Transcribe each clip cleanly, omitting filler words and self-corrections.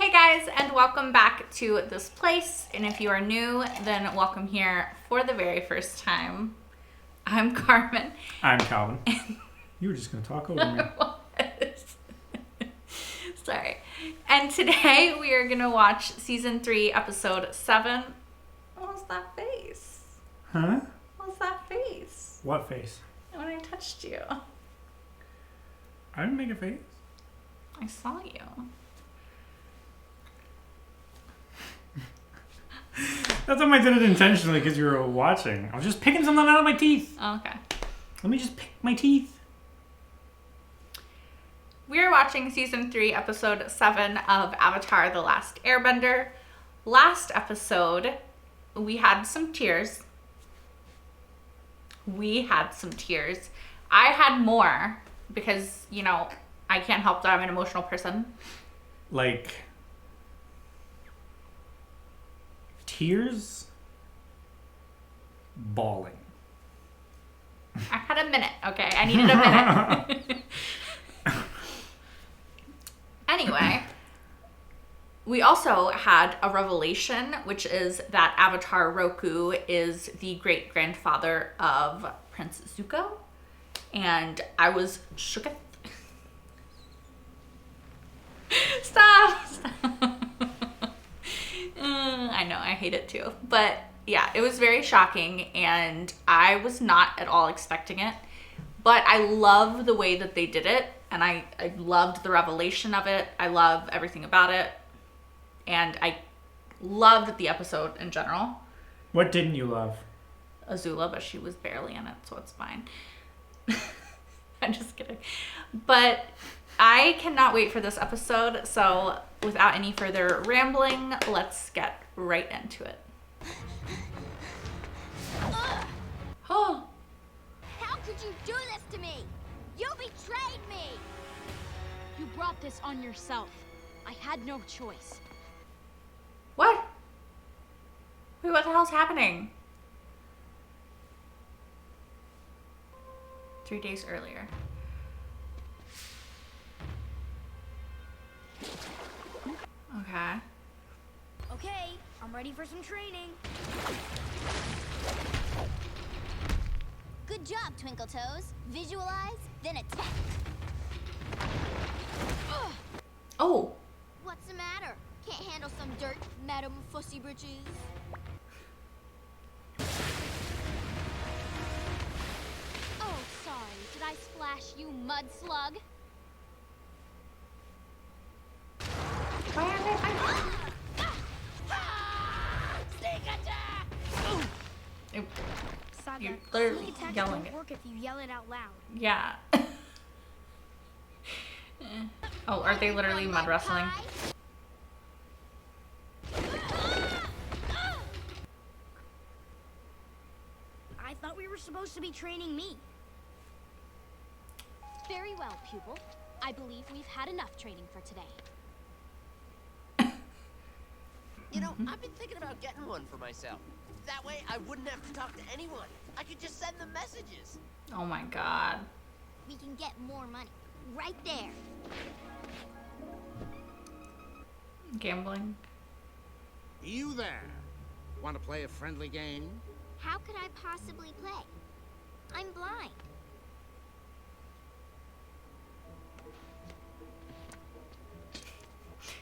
Hey guys, and welcome back to this place. And if you are new, then welcome here for the very first time. I'm Carmen. I'm Calvin. You were just going to talk over me. Sorry. And today we are going to watch season 3, episode 7. What was that face? Huh? What was that face? What face? When I touched you. I didn't make a face. I saw you. That time I did it intentionally because you were watching. I was just picking something out of my teeth. Oh, okay. Let me just pick my teeth. We're watching season 3, episode 7 of Avatar: The Last Airbender. Last episode, we had some tears. I had more because, you know, I can't help that I'm an emotional person. Like, tears, bawling. I had a minute, okay? I needed a minute. Anyway, we also had a revelation, which is that Avatar Roku is the great-grandfather of Prince Zuko. And I was shook. Stop. I know, I hate it too. But yeah, it was very shocking and I was not at all expecting it. But I love the way that they did it. And I loved the revelation of it. I love everything about it. And I loved the episode in general. What didn't you love? Azula, but she was barely in it, so it's fine. I'm just kidding. But I cannot wait for this episode. So without any further rambling, let's get right into it. Oh. How could you do this to me? You betrayed me! You brought this on yourself. I had no choice. What? Wait, what the hell's happening? 3 days earlier. Okay. Okay, I'm ready for some training. Good job, Twinkle Toes. Visualize, then attack. Oh. What's the matter? Can't handle some dirt, Madam Fussy Britches? Oh, sorry. Did I splash you, mud slug? Why are they fighting? Sneak attack! You're literally Sneak attacks yelling don't it. work if you yell it out loud. Yeah. Oh, are they literally mud wrestling? I thought we were supposed to be training me. Very well, pupil. I believe we've had enough training for today. You know, I've been thinking about getting one for myself. That way, I wouldn't have to talk to anyone. I could just send them messages. Oh my god. We can get more money. Right there. Gambling. You there? Want to play a friendly game? How could I possibly play? I'm blind.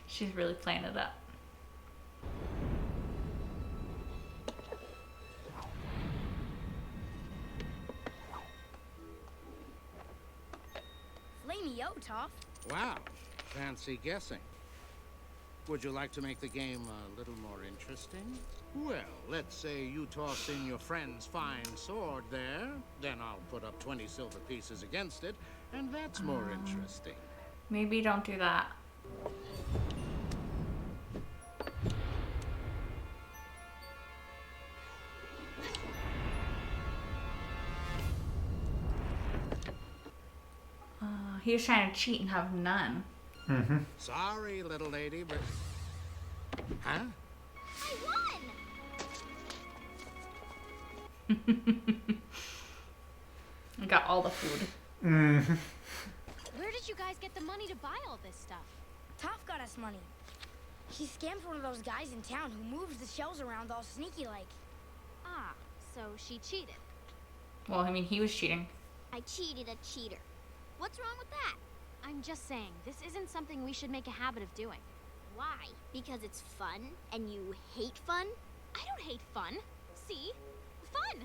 She's really playing it up. Flame-yo, Toph. Wow, fancy guessing. Would you like to make the game a little more interesting? Well, let's say you toss in your friend's fine sword there, then I'll put up 20 silver pieces against it, and that's more interesting. Maybe don't do that. He was trying to cheat and have none. Mm-hmm. Sorry, little lady, but... Huh? I won! I got all the food. Where did you guys get the money to buy all this stuff? Toph got us money. He scammed one of those guys in town who moves the shells around all sneaky like. Ah, so she cheated. Well, I mean, he was cheating. I cheated a cheater. What's wrong with that? I'm just saying, this isn't something we should make a habit of doing. Why? Because it's fun and you hate fun? I don't hate fun. See? Fun!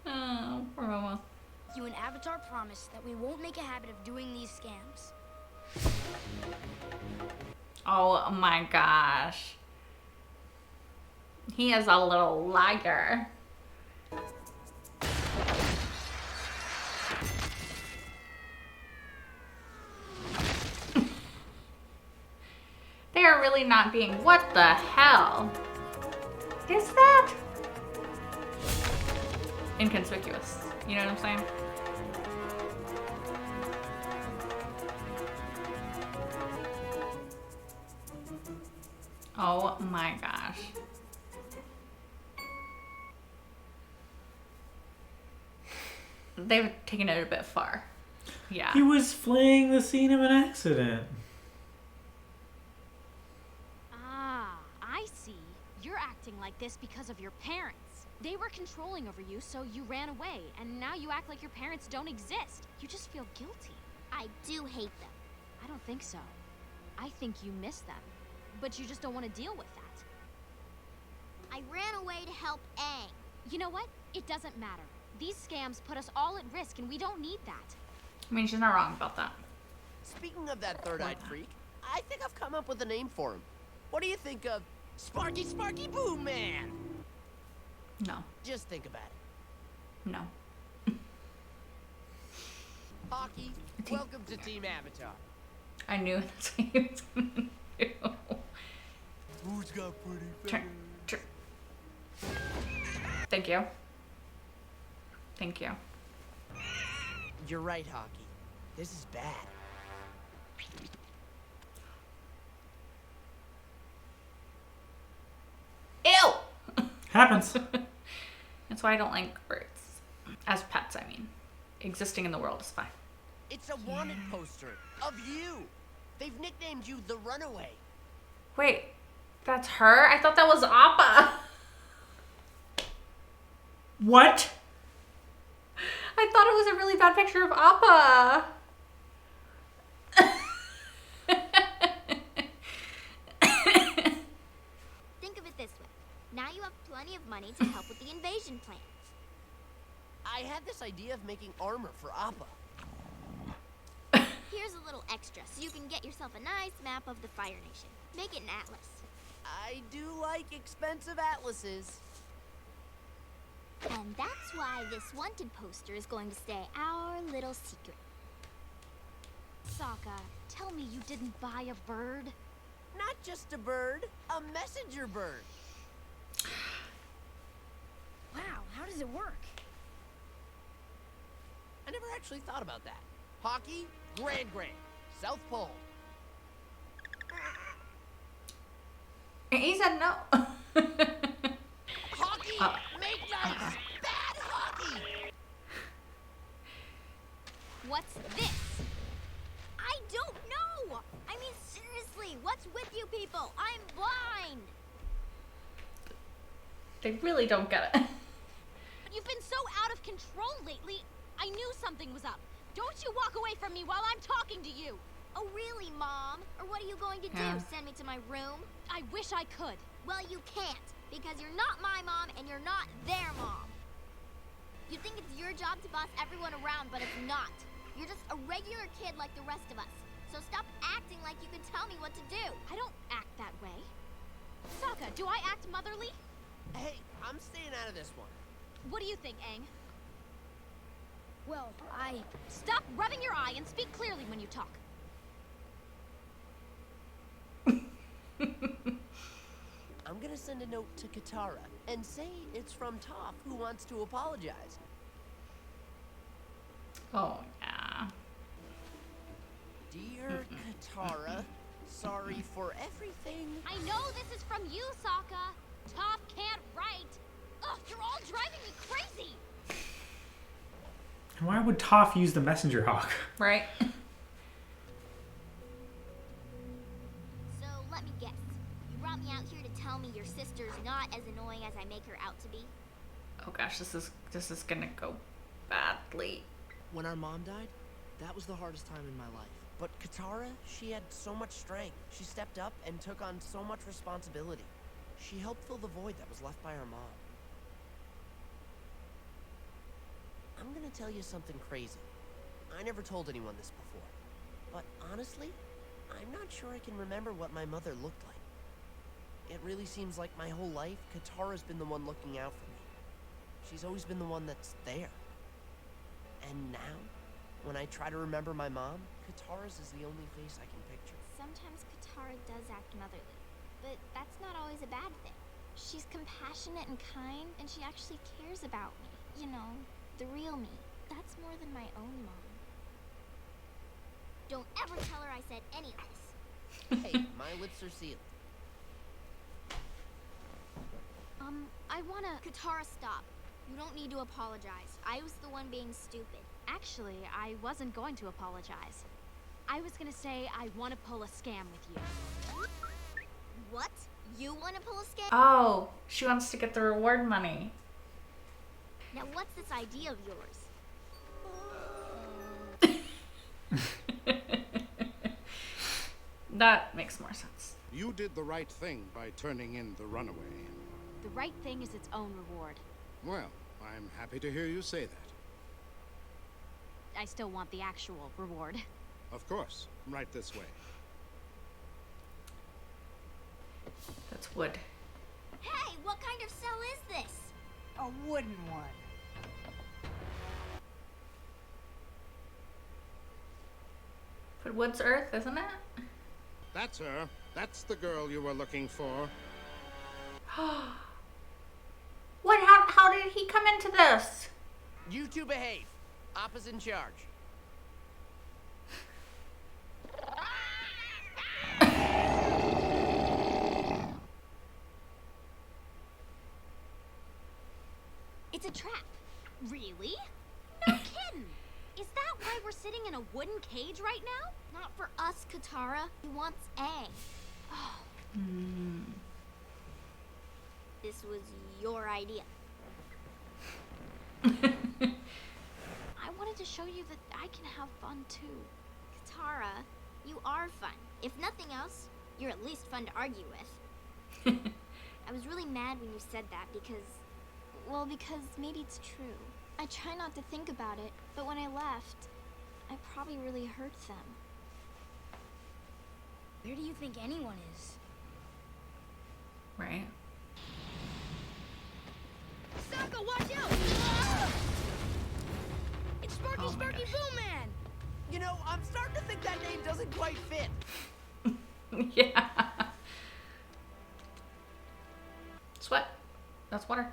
Oh, poor Momo. You and Avatar promise that we won't make a habit of doing these scams. Oh my gosh. He is a little liar. They are really not being. What the hell is that? Inconspicuous. You know what I'm saying? Oh my gosh. They've taken it a bit far. Yeah. He was fleeing the scene of an accident. Ah, I see. You're acting like this because of your parents. They were controlling over you, so you ran away, and now you act like your parents don't exist. You just feel guilty. I do hate them. I don't think so. I think you miss them, but you just don't want to deal with that. I ran away to help Aang. You know what? It doesn't matter. These scams put us all at risk, and we don't need that. I mean, she's not wrong about that. Speaking of that third-eyed freak, I think I've come up with a name for him. What do you think of Sparky Boom Man? No. Just think about it. No. Hockey, welcome to Team Avatar. I knew that's what he was gonna do. Who's got pretty Turn. Thank you. Thank you. You're right, Hockey. This is bad. Ew! Happens. That's why I don't like birds. As pets, I mean. Existing in the world is fine. It's a wanted poster of you. They've nicknamed you the Runaway. Wait, that's her? I thought that was Appa. What? I thought it was a really bad picture of Appa. Think of it this way. Now you have plenty of money to help with the invasion plan. I had this idea of making armor for Appa. Here's a little extra so you can get yourself a nice map of the Fire Nation. Make it an atlas. I do like expensive atlases. And that's why this wanted poster is going to stay our little secret. Sokka, tell me you didn't buy a bird? Not just a bird, a messenger bird. Wow, how does it work? I never actually thought about that. Hockey, Grand, South Pole. He said no. Hockey, make nice, bad hockey. What's this? I don't know! I mean, seriously, what's with you people? I'm blind! They really don't get it. But you've been so out of control lately. I knew something was up. Don't you walk away from me while I'm talking to you. Oh, really, Mom? Or what are you going to do? Yeah. Send me to my room? I wish I could. Well, you can't, because you're not my mom and you're not their mom. You think it's your job to boss everyone around, but it's not. You're just a regular kid like the rest of us. So stop acting like you can tell me what to do. I don't act that way. Sokka, do I act motherly? Hey, I'm staying out of this one. What do you think, Aang? Well, Stop rubbing your eye and speak clearly when you talk. I'm gonna send a note to Katara and say it's from Toph, who wants to apologize. Oh, yeah. Dear Katara, sorry for everything. I know this is from you, Sokka. Toph can't write. Ugh, you're all driving me crazy. Why would Toph use the messenger hawk? Right? out here to tell me your sister's not as annoying as I make her out to be? Oh gosh, this is gonna go badly. When our mom died, that was the hardest time in my life. But Katara, she had so much strength. She stepped up and took on so much responsibility. She helped fill the void that was left by her mom. I'm gonna tell you something crazy. I never told anyone this before. But honestly, I'm not sure I can remember what my mother looked like. It really seems like my whole life, Katara's been the one looking out for me. She's always been the one that's there. And now, when I try to remember my mom, Katara's is the only face I can picture. Sometimes Katara does act motherly, but that's not always a bad thing. She's compassionate and kind, and she actually cares about me. You know, the real me. That's more than my own mom. Don't ever tell her I said any of this. Hey, my lips are sealed. I wanna... Katara, stop. You don't need to apologize. I was the one being stupid. Actually, I wasn't going to apologize. I was gonna say I wanna pull a scam with you. What? You want to pull a scam? Oh, she wants to get the reward money. Now what's this idea of yours? That makes more sense. You did the right thing by turning in the Runaway. The right thing is its own reward. Well, I'm happy to hear you say that. I still want the actual reward. Of course. Right this way. That's wood. Hey, what kind of cell is this? A wooden one. But wood's earth, isn't it? That's her. That's the girl you were looking for. What? How did he come into this? You two behave. Appa's in charge. It's a trap. Really? No kidding! Is that why we're sitting in a wooden cage right now? Not for us, Katara. He wants Aang. This was your idea. I wanted to show you that I can have fun too. Katara, you are fun. If nothing else, you're at least fun to argue with. I was really mad when you said that because maybe it's true. I try not to think about it, but when I left, I probably really hurt them. Where do you think anyone is? Right. Sokka, watch out! It's Sparky Oh my Sparky gosh. Boom Man! You know, I'm starting to think that name doesn't quite fit. Yeah. Sweat. That's water.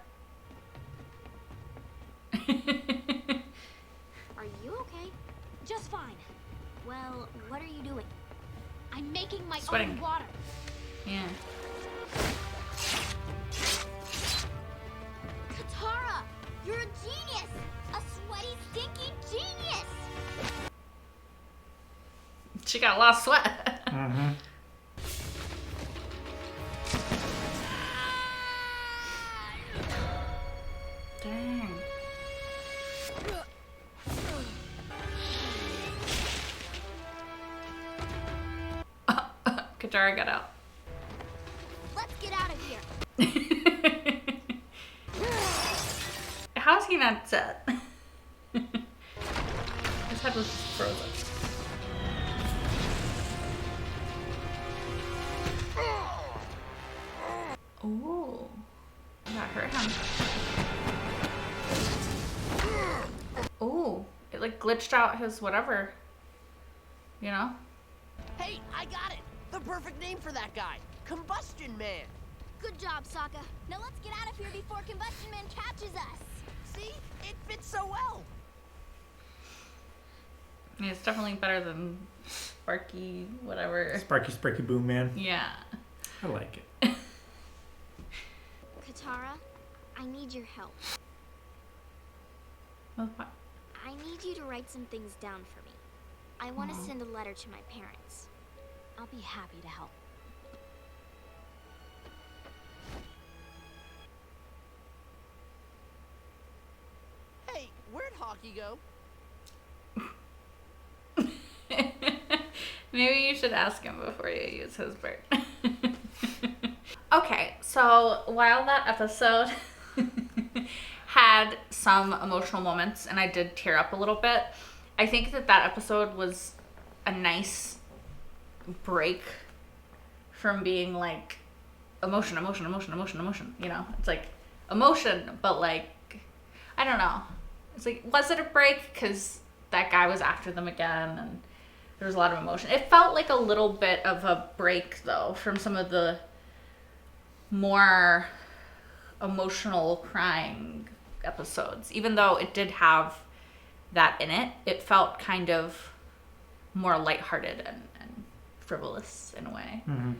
Are you okay? Just fine. Well, what are you doing? I'm making my Sweating. own water. Yeah. Katara, you're a genius! A sweaty, stinky genius! She got a lot of sweat. Mm-hmm. Dang. Katara got out. Let's get out of here. How's he not dead? His head was just frozen. Ooh. That hurt him. Ooh. It like glitched out his whatever. You know? Hey, I got it. The perfect name for that guy. Combustion Man. Good job, Sokka. Now let's get out of here before Combustion Man catches us. See? It fits so well. Yeah, it's definitely better than Sparky whatever. Sparky Boom Man. Yeah. I like it. Katara, I need your help. Well, what? I need you to write some things down for me. I want to send a letter to my parents. I'll be happy to help. Rocky go? Maybe you should ask him before you use his bird. Okay, so while that episode had some emotional moments and I did tear up a little bit, I think that episode was a nice break from being like emotion, you know? It's like emotion, but like, I don't know. It's like, was it a break? Because that guy was after them again and there was a lot of emotion. It felt like a little bit of a break though from some of the more emotional crying episodes. Even though it did have that in it, it felt kind of more lighthearted and frivolous in a way. Mm-hmm.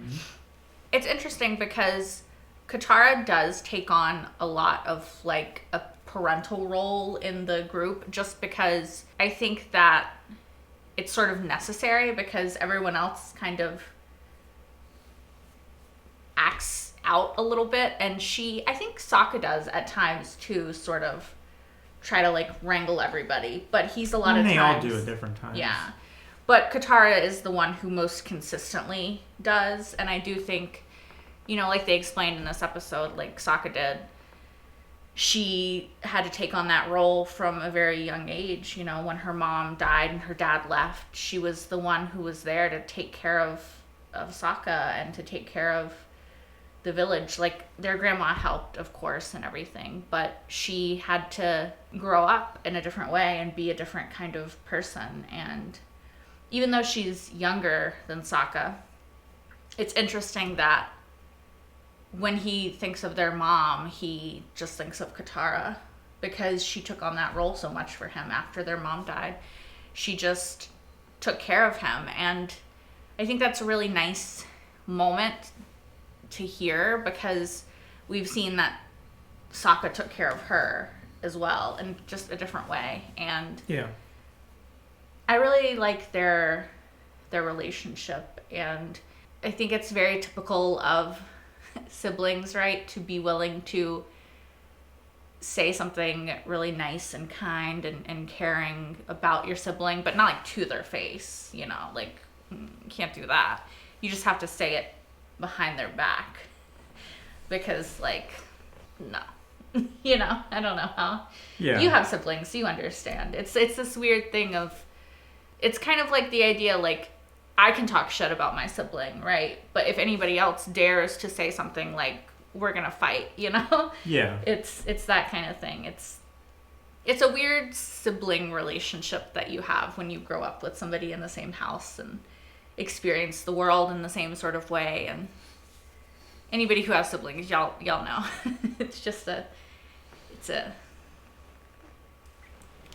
It's interesting because Katara does take on a lot of like a parental role in the group, just because I think that it's sort of necessary because everyone else kind of acts out a little bit, and I think Sokka does at times too, sort of try to like wrangle everybody, but he's a lot of times... They all do at different times. Yeah. But Katara is the one who most consistently does, and I do think, you know, like they explained in this episode, like Sokka did, she had to take on that role from a very young age. You know, when her mom died and her dad left, she was the one who was there to take care of Sokka and to take care of the village. Like, their grandma helped, of course, and everything, but she had to grow up in a different way and be a different kind of person. And even though she's younger than Sokka, it's interesting that when he thinks of their mom, he just thinks of Katara because she took on that role so much for him after their mom died. She just took care of him, and I think that's a really nice moment to hear because we've seen that Sokka took care of her as well in just a different way. And yeah, I really like their relationship, and I think it's very typical of siblings, right, to be willing to say something really nice and kind and caring about your sibling, but not like to their face, you know, like you can't do that. You just have to say it behind their back because, like, no. You know, I don't know how. Yeah. You have siblings, so you understand. It's this weird thing of, it's kind of like the idea, like, I can talk shit about my sibling, right? But if anybody else dares to say something, like, we're gonna fight, you know? Yeah. It's that kind of thing. It's a weird sibling relationship that you have when you grow up with somebody in the same house and experience the world in the same sort of way. And anybody who has siblings, y'all know. It's a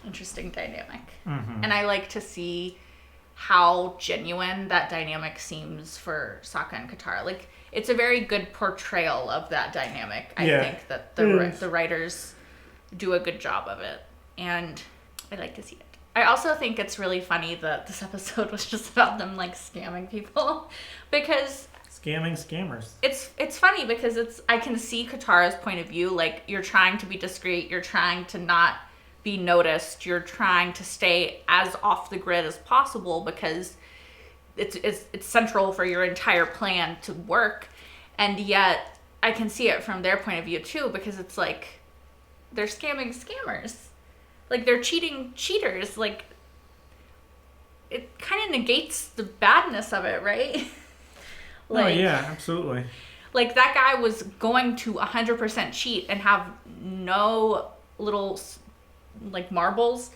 interesting dynamic. Mm-hmm. And I like to see how genuine that dynamic seems for Sokka and Katara. Like, it's a very good portrayal of that dynamic. I think that the writers do a good job of it, and I like to see it. I also think it's really funny that this episode was just about them like scamming people, because scamming scammers. It's funny because I can see Katara's point of view. Like, you're trying to be discreet, you're trying to not be noticed, you're trying to stay as off the grid as possible because it's central for your entire plan to work. And yet I can see it from their point of view too, because it's like they're scamming scammers, like they're cheating cheaters. Like, it kind of negates the badness of it, right? Like, oh yeah, absolutely. Like, that guy was going to 100% cheat and have no little like marbles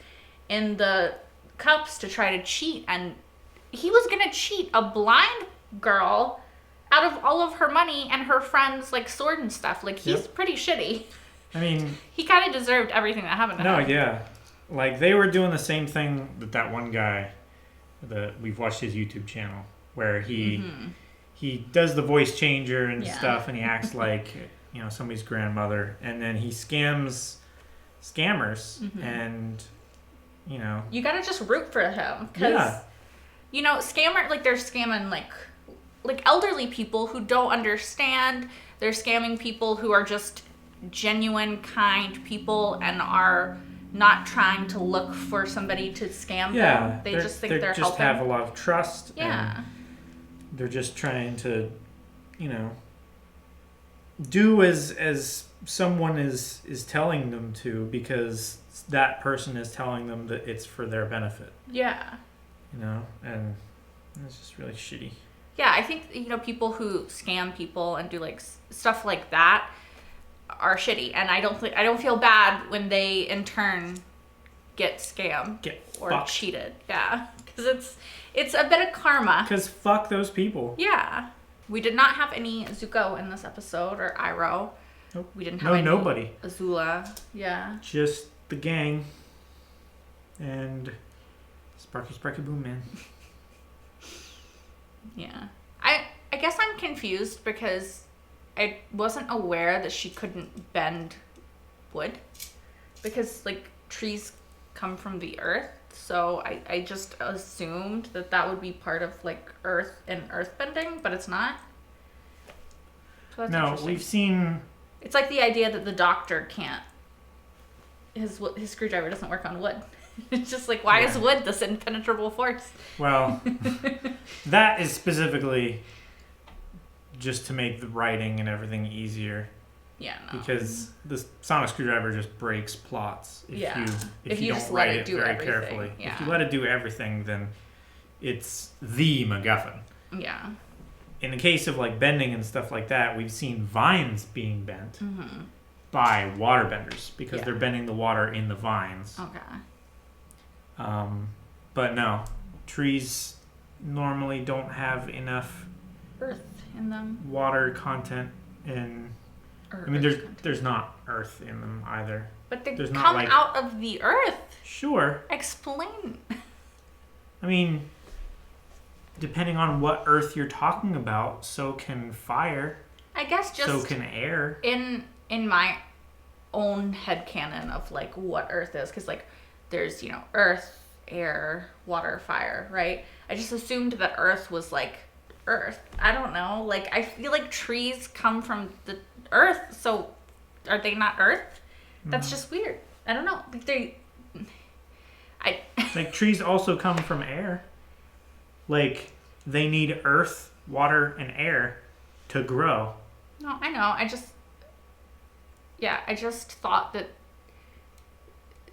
in the cups to try to cheat, and he was gonna cheat a blind girl out of all of her money and her friend's like sword and stuff. Like, he's pretty shitty. I mean, he kind of deserved everything that happened to him. No, yeah, like they were doing the same thing that one guy that we've watched his YouTube channel where he does the voice changer and stuff, and he acts like, you know, somebody's grandmother, and then he scams scammers, and you know, you gotta just root for him because you know, they're scamming like elderly people who don't understand. They're scamming people who are just genuine, kind people and are not trying to look for somebody to scam them. They just think they're just helping. have a lot of trust. Yeah. And they're just trying to, do as someone is telling them to, because that person is telling them that it's for their benefit. Yeah. And it's just really shitty. Yeah, I think, people who scam people and do like stuff like that are shitty, and I don't feel bad when they in turn get scammed or fucked. cheated. Yeah, because it's a bit of karma. Because fuck those people. Yeah. We did not have any Zuko in this episode, or Iroh. Nope. We didn't have any nobody. Azula. Yeah. Just the gang and Sparky Boom Man. Yeah. I guess I'm confused because I wasn't aware that she couldn't bend wood, because like trees come from the earth, so I just assumed that would be part of like earth and earth bending, but it's not. So that's No, interesting. we've seen... It's like the idea that the doctor can't... His screwdriver doesn't work on wood. It's just like, why is wood this impenetrable force? Well, that is specifically just to make the writing and everything easier. Yeah, no. Because the sonic screwdriver just breaks plots if you just don't let write it it do very everything. carefully. Yeah. If you let it do everything, then it's the MacGuffin. Yeah. In the case of like bending and stuff like that, we've seen vines being bent by waterbenders because they're bending the water in the vines. Okay. But no, trees normally don't have enough Earth in them. water content in... I mean, there's not earth in them either. But they there's come not, out of the earth. Sure. Explain. I mean, depending on what earth you're talking about, so can fire. I guess just so can air. In my own headcanon of like what earth is, because like there's earth, air, water, fire, right? I just assumed that earth was like earth. I don't know. Like I feel like trees come from the earth, so are they not earth? That's just weird. I don't know. Like like trees also come from air. Like they need earth, water, and air to grow. No, I know. I just thought that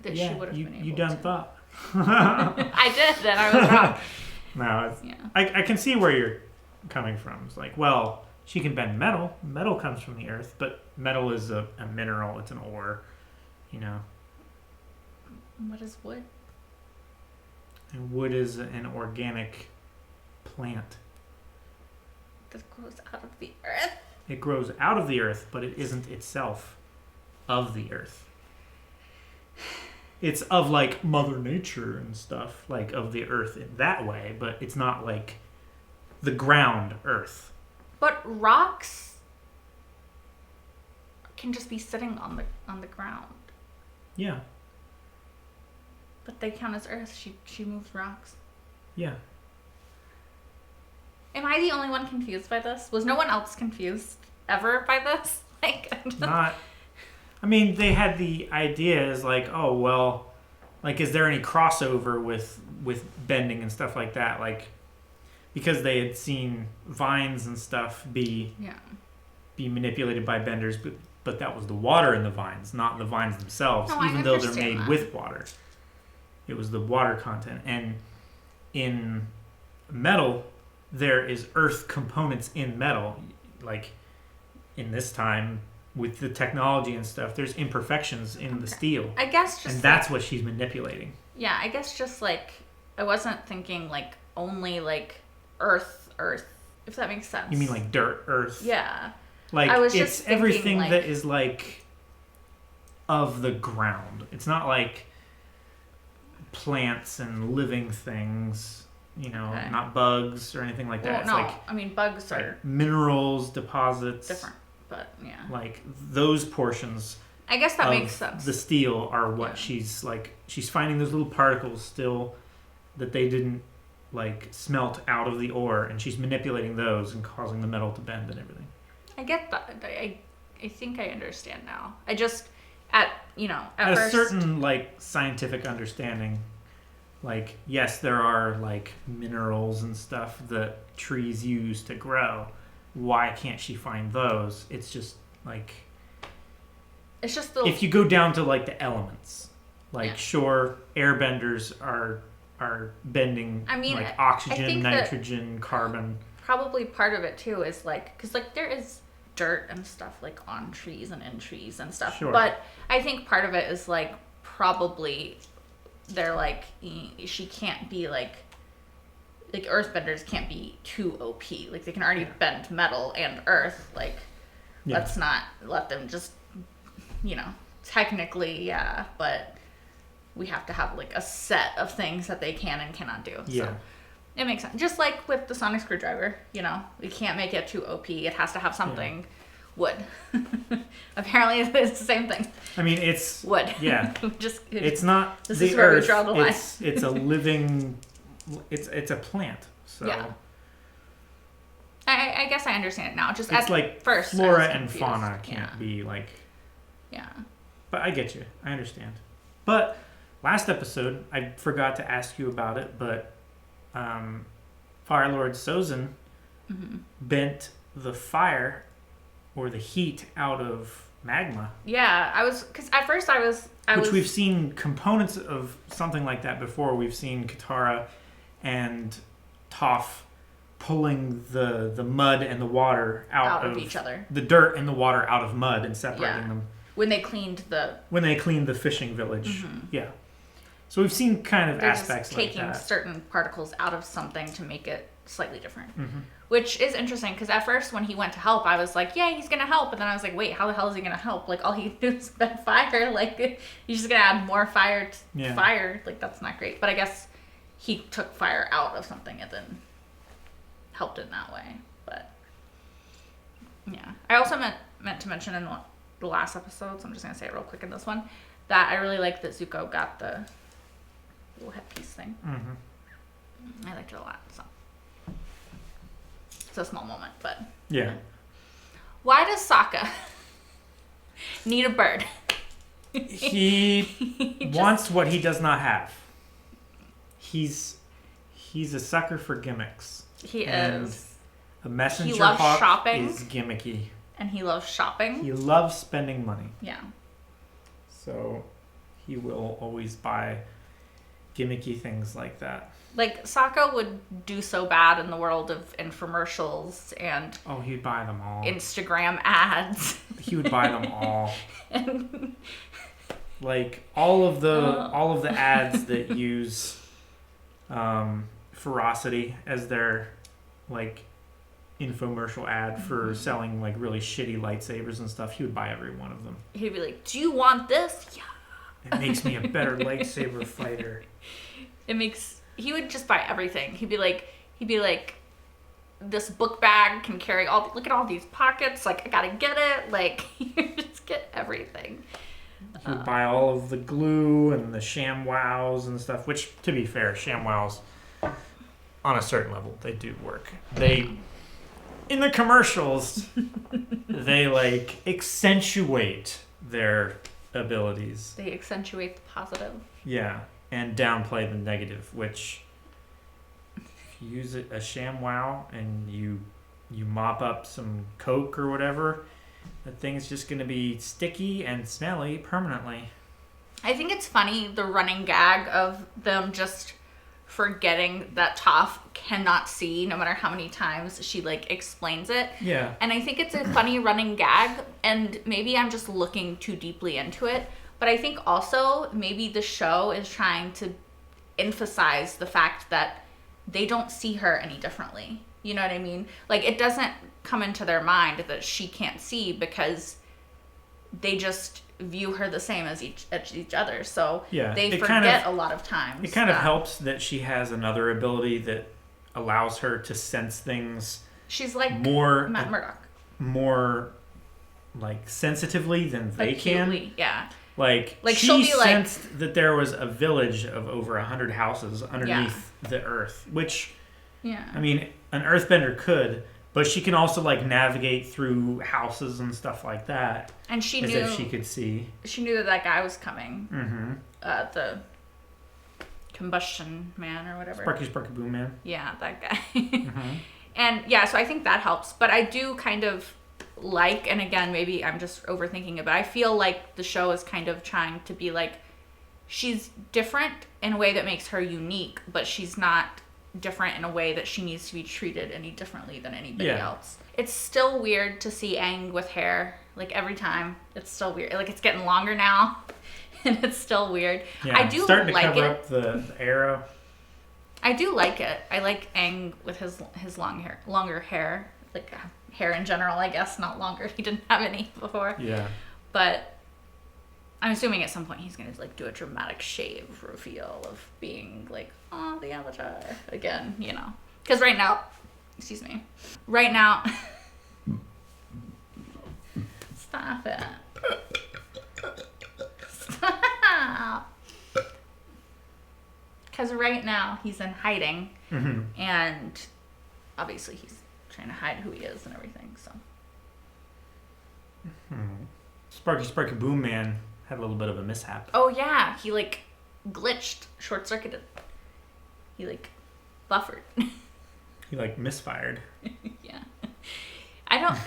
she would have been able to. You done thought. I did, then I was wrong. No, I can see where you're coming from. It's like, well, she can bend metal. Metal comes from the earth, but metal is a mineral. It's an ore, What is wood? And wood is an organic plant. That grows out of the earth? It grows out of the earth, but it isn't itself of the earth. It's of like Mother Nature and stuff, like of the earth in that way, but it's not like the ground earth. But rocks can just be sitting on the ground. Yeah. But they count as earth. She moves rocks. Yeah. Am I the only one confused by this? Was no one else confused ever by this? Like, not. I mean, they had the ideas like, oh well, like is there any crossover with bending and stuff like that? Like, because they had seen vines and stuff be manipulated by benders, but that was the water in the vines, not the vines themselves, No, even though they're understand made that. with water. It was the water content. And in metal, there is earth components in metal. Like in this time, with the technology and stuff, there's imperfections in the steel. I guess just and that's what she's manipulating. Yeah, I guess just like I wasn't thinking like only like earth, if that makes sense. You mean like dirt, earth? Yeah. Like I was it's just everything thinking, that is like of the ground. It's not like plants and living things, Okay. not bugs or anything like that. Well, It's no, like I mean bugs are minerals, deposits. different, but yeah. Like those portions. I guess that of makes sense. The steel are what she's finding those little particles still that they didn't like smelt out of the ore, and she's manipulating those and causing the metal to bend and everything. I get that. I think I understand now. at at first, a certain like scientific understanding, like yes, there are like minerals and stuff that trees use to grow. Why can't she find those? It's just like if you go down to like the elements, like sure, airbenders are bending like oxygen, nitrogen, carbon. Probably part of it too is like because like there is dirt and stuff like on trees and in trees and stuff. Sure. But I think part of it is like probably they're like she can't be like earthbenders can't be too OP. Like they can already bend metal and earth. Like let's not let them just technically but we have to have like a set of things that they can and cannot do. Yeah. So it makes sense. Just like with the sonic screwdriver, we can't make it too OP. It has to have something wood. Apparently it's the same thing. I mean, it's wood. Yeah. It's not this the is where earth. We draw the line. It's a living it's a plant. So yeah. I guess I understand it now. Just it's at like first flora and fauna can't be like But I get you. I understand. But last episode, I forgot to ask you about it, but Fire Lord Sozin bent the fire or the heat out of magma. Yeah, because at first I was we've seen components of something like that before. We've seen Katara and Toph pulling the mud and the water out of each other. The dirt and the water out of mud and separating them. When they cleaned the fishing village. Yeah. So we've seen kind of aspects like that. Taking certain particles out of something to make it slightly different. Which is interesting because at first when he went to help, I was like, yeah, he's going to help. And then I was like, wait, how the hell is he going to help? Like all he did is bend fire. Like he's just going to add more fire to fire. Like that's not great. But I guess he took fire out of something and then helped in that way. But yeah. I also meant to mention in the last episode, so I'm just going to say it real quick in this one, that I really like that Zuko got the little headpiece thing. I liked it a lot. So it's a small moment, but yeah. Why does Sokka need a bird? He wants what he does not have. He's a sucker for gimmicks. He is. A messenger he loves hawk shopping, is gimmicky. And he loves shopping. He loves spending money. Yeah. So he will always buy gimmicky things like that. Like Sokka would do so bad in the world of infomercials and he'd buy them all. Instagram ads. He would buy them all. Like all of the ads that use Ferocity as their like infomercial ad for selling like really shitty lightsabers and stuff, he would buy every one of them. He'd be like, do you want this? Yeah. It makes me a better lightsaber fighter. He would just buy everything. He'd be like, this book bag can carry look at all these pockets. Like, I gotta get it. Like, you just get everything. He would buy all of the glue and the ShamWows and stuff, which, to be fair, ShamWows, on a certain level, they do work. In the commercials, they, like, accentuate their abilities. They accentuate the positive. Yeah. And downplay the negative, which if you use a ShamWow and you mop up some Coke or whatever, that thing's just going to be sticky and smelly permanently. I think it's funny, the running gag of them just forgetting that Toph cannot see no matter how many times she like explains it. Yeah. And I think it's a funny running gag, and maybe I'm just looking too deeply into it. But I think also maybe the show is trying to emphasize the fact that they don't see her any differently. You know what I mean? Like, it doesn't come into their mind that she can't see because they just view her the same as each other. So they forget a lot of times. It kind of helps that she has another ability that allows her to sense things. She's like more Matt Murdock. More like sensitively than they can. Yeah. Like she sensed that there was a village of over 100 houses underneath the earth, which, I mean, an earthbender could, But she can also like navigate through houses and stuff like that. And she as knew if she could see. She knew that guy was coming. Mm-hmm. The Combustion Man or whatever. Sparky Boom Man. Yeah, that guy. And yeah, so I think that helps. But I do kind of like, and again, maybe I'm just overthinking it, but I feel like the show is kind of trying to be like, she's different in a way that makes her unique, but she's not different in a way that she needs to be treated any differently than anybody else. It's still weird to see Aang with hair. Like every time, it's still weird. Like it's getting longer now, and it's still weird. Yeah, I do starting like to cover it. up the arrow. I do like it. I like Aang with his longer hair, like hair in general, I guess, not longer. He didn't have any before. Yeah. But I'm assuming at some point he's gonna like do a dramatic shave reveal of being like, oh, the Avatar again, you know? Because right now, stop it. Stop. Because right now he's in hiding, and obviously he's trying to hide who he is and everything. So Sparky Boom Man had a little bit of a mishap. oh yeah, he like glitched, short circuited. He like buffered. He like misfired. Yeah, I don't.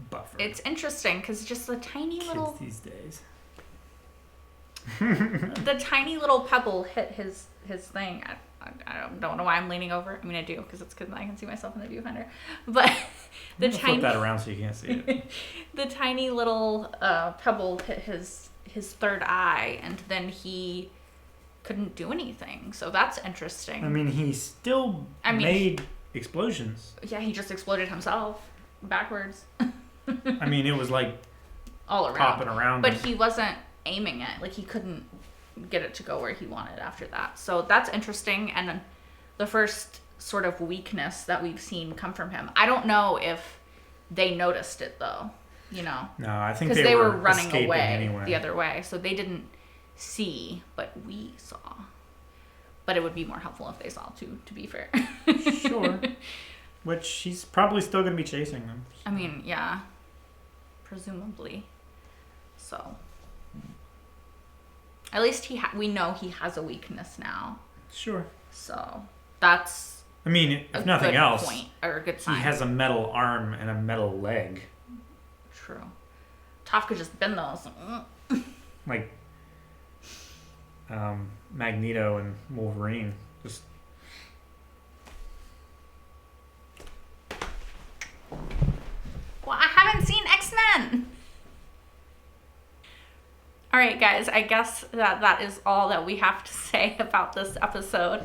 Buffered. It's interesting because just the tiny Kids little these days. the tiny little pebble hit his thing. I don't know why I'm leaning over. I mean, I do because I can see myself in the viewfinder. But the tiny flip that around so you can't see it. the tiny little pebble hit his third eye, and then he couldn't do anything. So that's interesting. I mean, he still made explosions. Yeah, he just exploded himself backwards. I mean, it was like all around, popping around. but he wasn't aiming it. Like he couldn't get it to go where he wanted after that. So that's interesting. And then the first sort of weakness that we've seen come from him. I don't know if they noticed it though. You know? No, I think because they were running escaping away anyway. the other way, so they didn't see, but we saw. But it would be more helpful if they saw too, to be fair. Sure. Which he's probably still going to be chasing them. I mean, yeah. Presumably. So. At least we know he has a weakness now. Sure. So that's I mean, if nothing else, point, or a good sign. he has a metal arm and a metal leg. True. Toph could just bend those. Like Magneto and Wolverine. Just well, I haven't seen X-Men. All right, guys, I guess that is all that we have to say about this episode.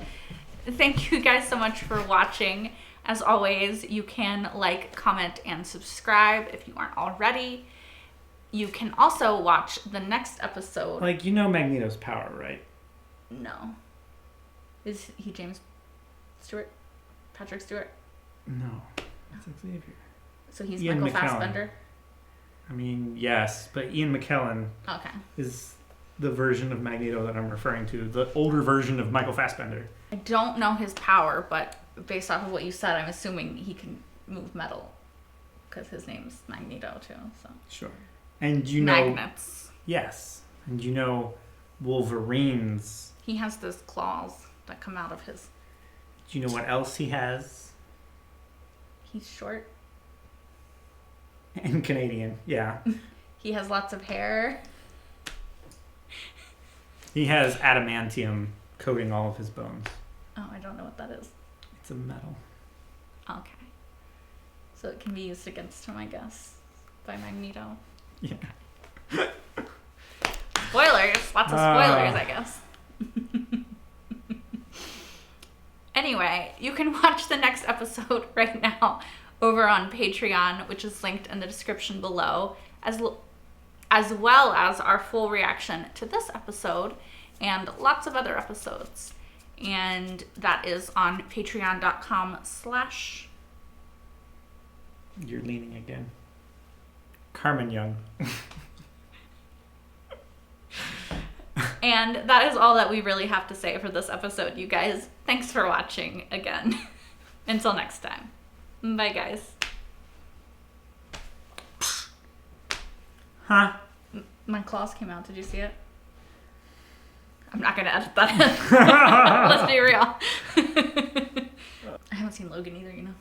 Thank you guys so much for watching. As always, you can like, comment, and subscribe if you aren't already. You can also watch the next episode. like, you know Magneto's power, right? No. Is he James Stewart? Patrick Stewart? No. That's Xavier. So he's Ian Michael McKellen. Fassbender? I mean, yes, but Ian McKellen Okay. is the version of Magneto that I'm referring to, the older version of Michael Fassbender. I don't know his power, but based off of what you said, I'm assuming he can move metal because his name's Magneto too. So Sure. And you know, magnets. yes, and you know, Wolverine's. He has those claws that come out of his. Do you know what else he has? He's short. And Canadian, yeah. He has lots of hair. He has adamantium coating all of his bones. Oh, I don't know what that is. It's a metal. Okay. So it can be used against him, I guess, by Magneto. Yeah. Spoilers! Lots of spoilers, I guess. Anyway, you can watch the next episode right now over on Patreon, which is linked in the description below, as well as our full reaction to this episode and lots of other episodes. And that is on patreon.com/ You're leaning again. Carmen Young. And that is all that we really have to say for this episode, you guys. Thanks for watching again. Until next time. Bye, guys. Huh? My claws came out. Did you see it? I'm not gonna edit that in. Let's be real. I haven't seen Logan either, you know.